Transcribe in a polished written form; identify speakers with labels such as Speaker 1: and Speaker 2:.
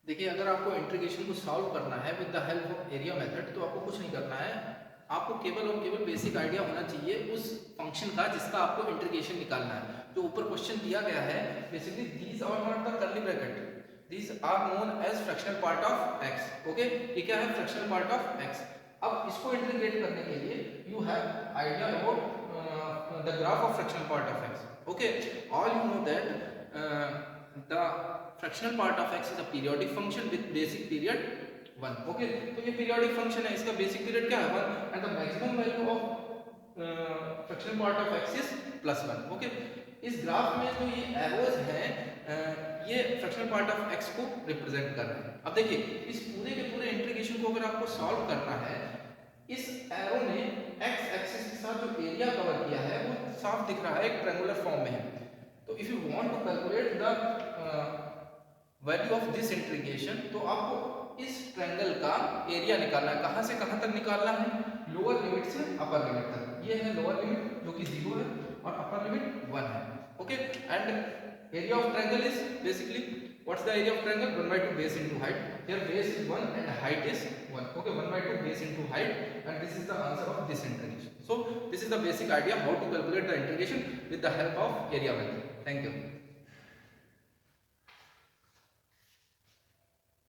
Speaker 1: देखिए, अगर आपको इंटीग्रेशन को सॉल्व करना है with the help of area method, तो आपको कुछ नहीं करना है। आपको केवल और केवल बेसिक आइडिया होना चाहिए उस फंक्शन का जिसका आपको इंटीग्रेशन निकालना है। जो ऊपर क्वेश्चन दिया गया है, basically these are not the curly bracket, these are known as fractional part of x. Okay, ये क्या है? Fractional part of x. अब इसको इंटीग्रेट करने के लिए you have idea about the graph of fractional part of x. Okay, all you know that the fractional part of x is a periodic function with basic period 1. Okay, तो ये periodic function है, इसका basic period क्या है? 1, and the maximum value of fractional part of x is +1. Okay, इस graph में जो ये एरोज हैं ये फ्रैक्शनल पार्ट ऑफ x को रिप्रेजेंट कर रहे हैं। अब देखिए, इस पूरे के पूरे इंटीग्रेशन को अगर आपको सॉल्व करना है, इस एरो ने x एक्सिस के साथ जो एरिया कवर किया है वो साफ दिख रहा है, एक ट्रायंगुलर फॉर्म में है। तो if you want to calculate the value of this integration, तो आपको इस ट्रायंगल का एरिया निकालना है। कहां से कहां तक निकालना है? लोअर लिमिट से अपर लिमिट तक। ये है लोअर लिमिट जो कि 0 है और अपर लिमिट 1 है। Okay, and area of triangle is basically what's the area of triangle? 1/2 base into height. Here base is 1 and height is 1. Okay, 1/2 base into height, and this is the answer of this integration. So this is the basic idea how to calculate the integration with the help of area method. Thank you.